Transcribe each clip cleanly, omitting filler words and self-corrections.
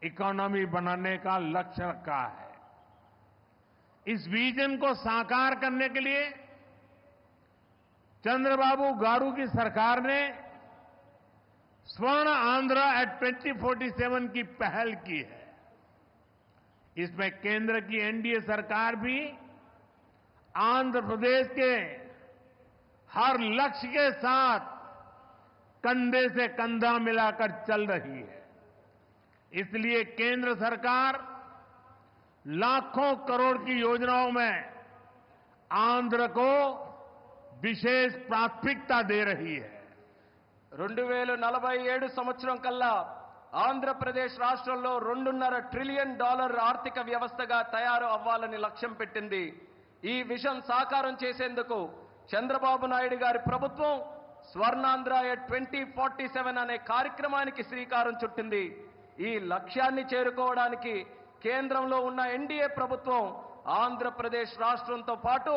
Economy बनाने का लक्ष्य रखा है। इस विजन को साकार करने के लिए चंद्रबाबू गारू की सरकार ने स्वर्ण आंध्र एट 2047 की पहल की है। इसमें केंद्र की एनडीए सरकार भी आंध्र प्रदेश के हर लक्ष्य के साथ कंधे से कंधा मिलाकर चल रही है। इसलिए केंद्र सरकार लाखों करोड़ की योजनाओं में आंध्र को विशेष प्राथमिकता दे रही है। 2047 సంవత్సరం కల్లా ఆంధ్రప్రదేశ్ రాష్ట్రంలో $2.5 ట్రిలియన్ ఆర్థిక వ్యవస్థగా తయారు అవ్వాలని లక్ష్యం పెట్టింది. ఈ విజన్ సాకారం చేసేందుకు చంద్రబాబు నాయుడు గారి ప్రభుత్వం స్వర్ణాంధ్ర 2047 అనే కార్యక్రమానికి శ్రీకారం చుట్టింది. ఈ లక్ష్యాన్ని చేరుకోవడానికి కేంద్రంలో ఉన్న ఎన్డీఏ ప్రభుత్వం ఆంధ్రప్రదేశ్ రాష్ట్రంతో పాటు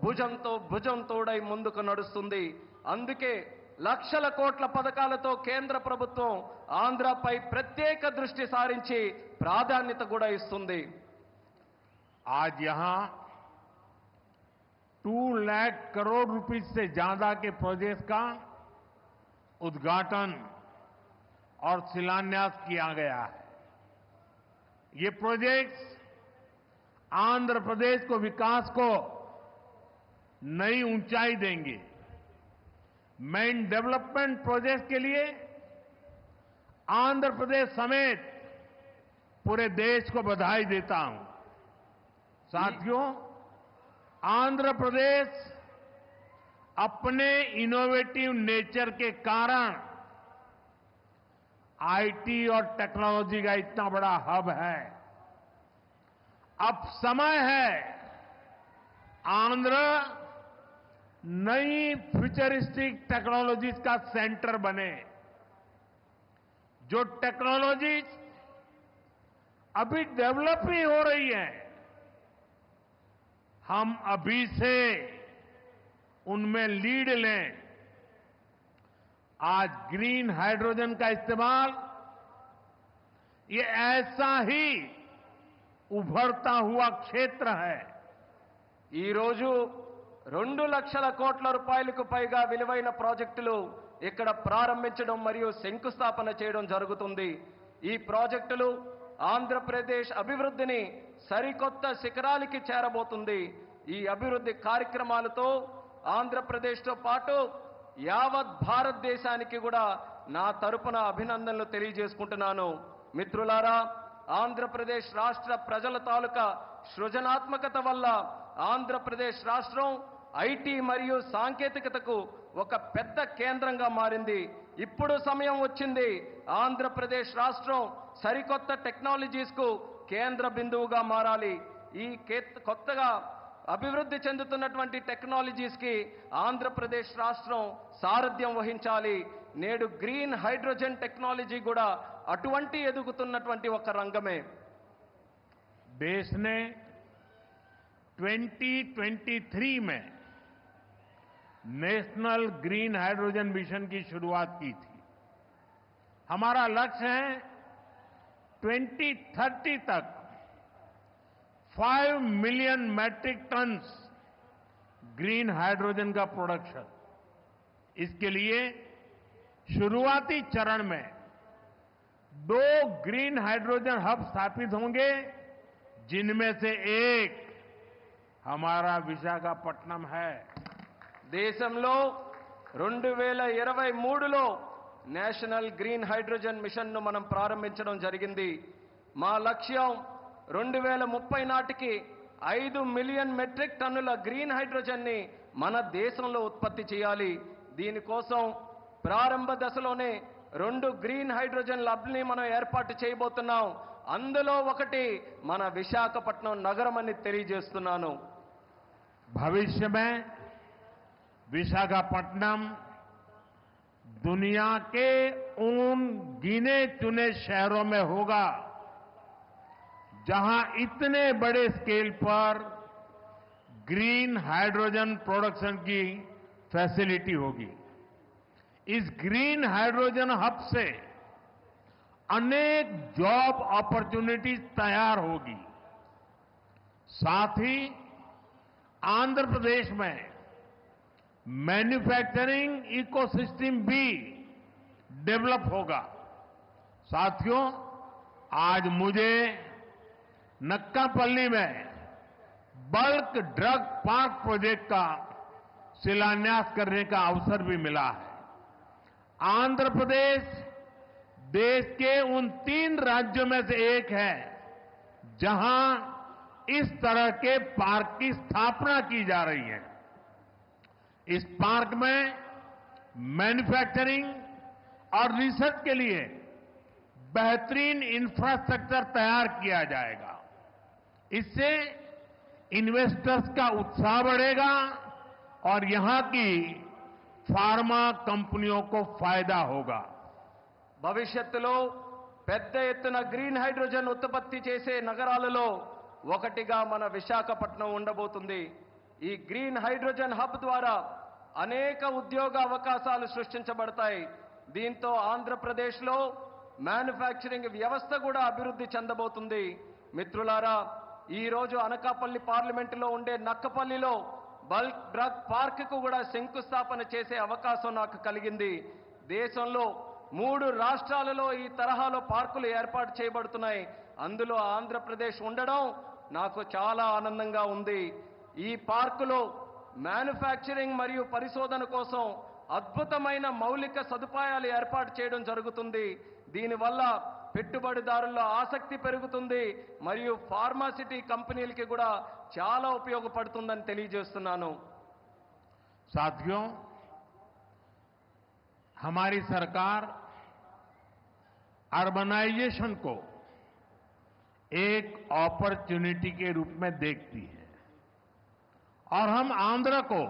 భుజంతో భుజం తోడై ముందుకు నడుస్తుంది. అందుకే లక్షల కోట్ల పథకాలతో కేంద్ర ప్రభుత్వం ఆంధ్రపై ప్రత్యేక దృష్టి సారించి ప్రాధాన్యత కూడా ఇస్తుంది. आज यहां 2 लाख करोड़ रुपए से ज्यादा के प्रोजेक्ट का उद्घाटन और शिलान्यास किया गया है। ये प्रोजेक्ट्स आंध्र प्रदेश को विकास को नई ऊंचाई देंगे। मैं इन डेवलपमेंट प्रोजेक्ट के लिए आंध्र प्रदेश समेत पूरे देश को बधाई देता हूं। साथियों, आंध्र प्रदेश अपने इनोवेटिव नेचर के कारण आईटी और टेक्नोलॉजी का इतना बड़ा हब है। अब समय है आंध्र नई फ्यूचरिस्टिक टेक्नोलॉजीज का सेंटर बने। जो टेक्नोलॉजीज अभी डेवलप ही हो रही है, हम अभी से उनमें लीड लें। आज ग्रीन हाइड्रोजन का इस्तेमाल ये ऐसा ही उभरता हुआ क्षेत्र है। ఈ రోజు 2 లక్షల కోట్ల రూపాయలకు పైగా విలువైన ప్రాజెక్టులు ఇక్కడ ప్రారంభించడం మరియు శంకుస్థాపన చేయడం జరుగుతుంది. ఈ ప్రాజెక్టులు ఆంధ్రప్రదేశ్ అభివృద్ధిని సరికొత్త శిఖరాలకి చేరబోతుంది. ఈ అభివృద్ధి కార్యక్రమాలతో ఆంధ్రప్రదేశ్తో పాటు యావత్ భారతదేశానికి కూడా నా తరపున అభినందనలు తెలియజేసుకుంటున్నాను. మిత్రులారా, ఆంధ్రప్రదేశ్ రాష్ట్ర ప్రజల తాలూకా సృజనాత్మకత వల్ల ఆంధ్రప్రదేశ్ రాష్ట్రం ఐటీ మరియు సాంకేతికతకు ఒక పెద్ద కేంద్రంగా మారింది. ఇప్పుడు సమయం వచ్చింది ఆంధ్రప్రదేశ్ రాష్ట్రం సరికొత్త టెక్నాలజీస్కు కేంద్ర బిందువుగా మారాలి. ఈ కొత్తగా అభివృద్ధి చెందుతున్నటువంటి టెక్నాలజీస్కి ఆంధ్రప్రదేశ్ రాష్ట్రం సారథ్యం వహించాలి. నేడు గ్రీన్ హైడ్రోజన్ టెక్నాలజీ కూడా అటువంటి ఎదుగుతున్నటువంటి ఒక రంగమే. देश ने 2023 में नेशनल ग्रीन हाइड्रोजन मिशन की शुरुआत की थी। हमारा लक्ष्य है 2030 तक 5 million metric tons green hydrogen का प्रोडक्शन। इसके लिए शुरुआती चरण में 2 ग्रीन हाइड्रोजन हब स्थापित होंगे, जिनमें से एक हमारा विशाखापट्टनम है। దేశంలో 2023లో నేషనల్ గ్రీన్ హైడ్రోజన్ మిషన్ను మనం ప్రారంభించడం జరిగింది. మా లక్ష్యం 2030 నాటికి 5 మిలియన్ మెట్రిక్ టన్నుల గ్రీన్ హైడ్రోజన్ని మన దేశంలో ఉత్పత్తి చేయాలి. దీనికోసం ప్రారంభ దశలోనే 2 గ్రీన్ హైడ్రోజన్ ల్యాబ్ని మనం ఏర్పాటు చేయబోతున్నాం. అందులో ఒకటి మన విశాఖపట్నం నగరం అని తెలియజేస్తున్నాను. भविष्य में विशाखापट्टनम दुनिया के उन गिने चुने शहरों में होगा जहां इतने बड़े स्केल पर ग्रीन हाइड्रोजन प्रोडक्शन की फैसिलिटी होगी। इस ग्रीन हाइड्रोजन हब से अनेक जॉब अपॉर्चुनिटीज तैयार होगी। साथ ही आंध्र प्रदेश में मैन्युफैक्चरिंग इकोसिस्टम भी डेवलप होगा। साथियों, आज मुझे नक्कापल्ली में बल्क ड्रग पार्क प्रोजेक्ट का शिलान्यास करने का अवसर भी मिला है। आंध्र प्रदेश देश के उन 3 राज्यों में से एक है जहां इस तरह के पार्क की स्थापना की जा रही है। इस पार्क में मैन्युफैक्चरिंग और रिसर्च के लिए बेहतरीन इंफ्रास्ट्रक्चर तैयार किया जाएगा। इससे इन्वेस्टर्स का उत्साह बढ़ेगा और यहां की फार्मा कंपनियों को फायदा होगा। భవిష్యత్తులో పెద్ద ఎత్తున గ్రీన్ హైడ్రోజన్ ఉత్పత్తి చేసే నగరాలలో ఒకటిగా మన విశాఖపట్నం ఉండబోతుంది. ఈ గ్రీన్ హైడ్రోజన్ హబ్ ద్వారా అనేక ఉద్యోగ అవకాశాలు సృష్టించబడతాయి. దీంతో ఆంధ్రప్రదేశ్లో మ్యానుఫ్యాక్చరింగ్ వ్యవస్థ కూడా అభివృద్ధి చెందబోతుంది. మిత్రులారా, ఈ రోజు అనకాపల్లి పార్లమెంటులో ఉండే నక్కపల్లిలో బల్క్ డ్రగ్ పార్క్ కు కూడా శంకుస్థాపన చేసే అవకాశం నాకు కలిగింది. దేశంలో 3 రాష్ట్రాలలో ఈ తరహాలో పార్కులు ఏర్పాటు చేయబడుతున్నాయి. అందులో ఆంధ్రప్రదేశ్ ఉండడం నాకు చాలా ఆనందంగా ఉంది. ఈ పార్కులో మ్యానుఫ్యాక్చరింగ్ మరియు పరిశోధన కోసం అద్భుతమైన మౌలిక సదుపాయాలు ఏర్పాటు చేయడం జరుగుతుంది. దీనివల్ల పెట్టుబడిదారుల్లో ఆసక్తి పెరుగుతుంది మరియు ఫార్మాసిటీ కంపెనీలకి కూడా చాలా ఉపయోగపడుతుందని తెలియజేస్తున్నాను. साथियों, हमारी सरकार अर्बनाइजेशन को एक अपॉर्चुनिटी के रूप में देखती है और हम आंध्र को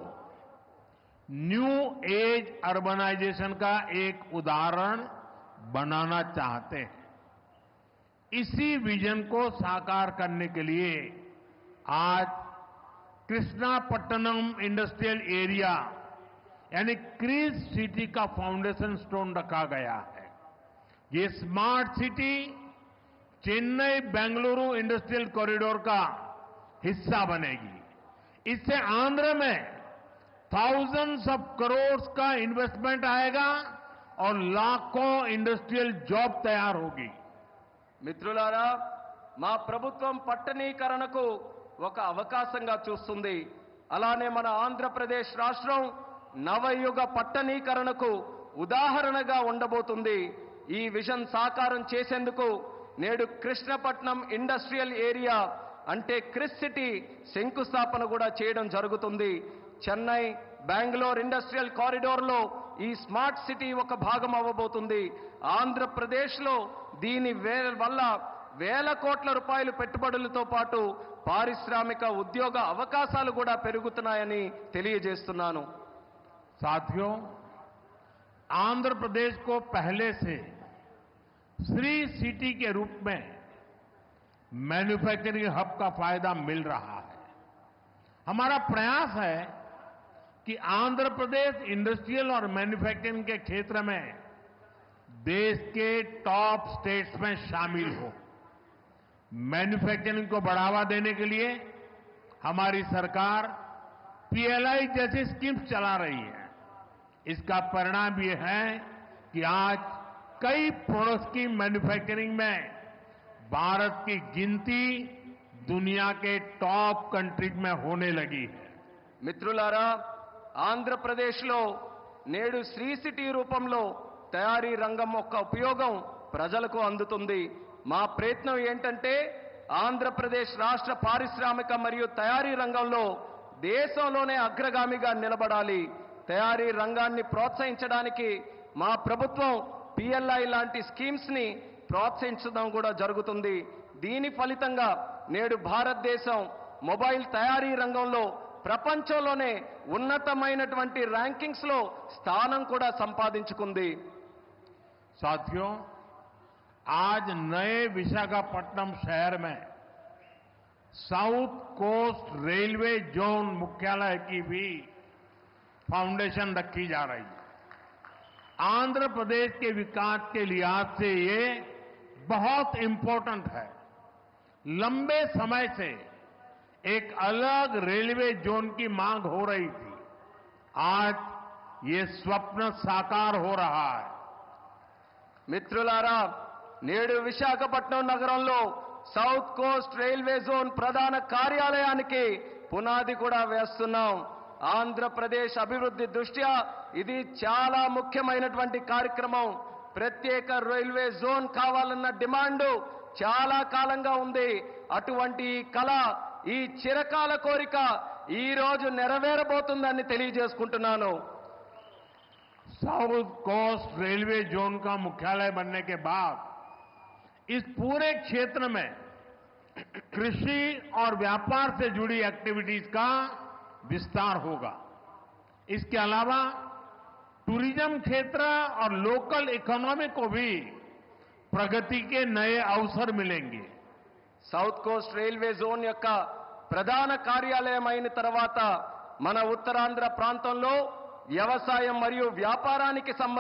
न्यू एज अर्बनाइजेशन का एक उदाहरण बनाना चाहते हैं। इसी विजन को साकार करने के लिए आज कृष्णापट्टनम इंडस्ट्रियल एरिया यानी क्रीज सिटी का फाउंडेशन स्टोन रखा गया है। ये smart city Chennai Bengaluru industrial corridor का हिस्सा बनेगी। इससे आंध्र में थाउजेंड्स ऑफ करोड़ का इन्वेस्टमेंट आएगा और लाखों इंडस्ट्रियल जॉब तैयार होगी। మిత్రులారా, మా ప్రభుత్వం పట్టణీకరణకు ఒక అవకాశంగా చూస్తుంది. అలానే మన ఆంధ్రప్రదేశ్ రాష్ట్రం నవయుగ పట్టణీకరణకు ఉదాహరణగా ఉండబోతుంది. ఈ విజన్ సాకారం చేసేందుకు నేడు కృష్ణపట్నం ఇండస్ట్రియల్ ఏరియా అంటే క్రిస్ సిటీ శంకుస్థాపన కూడా చేయడం జరుగుతుంది. చెన్నై బెంగళూరు ఇండస్ట్రియల్ కారిడోర్లో ఈ స్మార్ట్ సిటీ ఒక భాగం అవ్వబోతుంది. ఆంధ్రప్రదేశ్లో దీని వల్ల వేల కోట్ల రూపాయల పెట్టుబడులతో పాటు పారిశ్రామిక ఉద్యోగ అవకాశాలు కూడా పెరుగుతున్నాయని తెలియజేస్తున్నాను. साथियों, आंध्र प्रदेश को पहले से श्री सिटी के रूप में मैन्युफैक्चरिंग हब का फायदा मिल रहा है। हमारा प्रयास है कि आंध्र प्रदेश इंडस्ट्रियल और मैन्युफैक्चरिंग के क्षेत्र में देश के टॉप स्टेट्स में शामिल हो। मैन्युफैक्चरिंग को बढ़ावा देने के लिए हमारी सरकार पीएलआई जैसी स्कीम्स चला रही है। इसका परिणाम यह है कि आज कई प्रोडक्ट्स की मैन्युफैक्चरिंग में भारत की गिनती दुनिया के टॉप कंट्रीज में होने लगी है। మిత్రులారా, ఆంధ్రప్రదేశ్లో నేడు శ్రీ సిటీ రూపంలో తయారీ రంగం యొక్క ఉపయోగం ప్రజలకు అందుతుంది. మా ప్రయత్నం ఏంటంటే ఆంధ్రప్రదేశ్ రాష్ట్ర పారిశ్రామిక మరియు తయారీ రంగంలో దేశంలోనే అగ్రగామిగా నిలబడాలి. తయారీ రంగాన్ని ప్రోత్సహించడానికి మా ప్రభుత్వం పిఎల్ఐ లాంటి స్కీమ్స్ ని ప్రోత్సహించడం కూడా జరుగుతుంది. దీని ఫలితంగా నేడు భారతదేశం మొబైల్ తయారీ రంగంలో ప్రపంచంలోనే ఉన్నతమైనటువంటి ర్యాంకింగ్స్ లో స్థానం కూడా సంపాదించుకుంది. साथियों, आज नए विशाखापट्टनम शहर में साउथ कोस्ट रेलवे जोन मुख्यालय की भी फाउंडेशन रखी जा रही है। आंध्र प्रदेश के विकास के लिहाज से ये बहुत इंपॉर्टेंट है। लंबे समय से एक अलग रेलवे जोन की मांग हो रही थी। आज ये स्वप्न साकार हो रहा है। మిత్రులారా, నేడు విశాఖపట్నం నగరంలో సౌత్ కోస్ట్ రైల్వే జోన్ ప్రధాన కార్యాలయానికి పునాది కూడా వేస్తున్నాం. ఆంధ్రప్రదేశ్ అభివృద్ధి దృష్ట్యా ఇది చాలా ముఖ్యమైనటువంటి కార్యక్రమం. ప్రత్యేక రైల్వే జోన్ కావాలన్న డిమాండ్ చాలా కాలంగా ఉంది. అటువంటి ఈ కళ, ఈ చిరకాల కోరిక ఈ రోజు నెరవేరబోతుందని తెలియజేసుకుంటున్నాను. साउथ कोस्ट रेलवे जोन का मुख्यालय बनने के बाद इस पूरे क्षेत्र में कृषि और व्यापार से जुड़ी एक्टिविटीज का विस्तार होगा। इसके अलावा टूरिज्म क्षेत्र और लोकल इकोनॉमी को भी प्रगति के नए अवसर मिलेंगे। సౌత్ కోస్ట్ రైల్వే జోన్ యొక్క ప్రధాన కార్యాలయం అయిన తర్వాత మన ఉత్తరాంధ్ర ప్రాంతంలో వ్యవసాయం మరియు వ్యాపారానికి సంబంధించి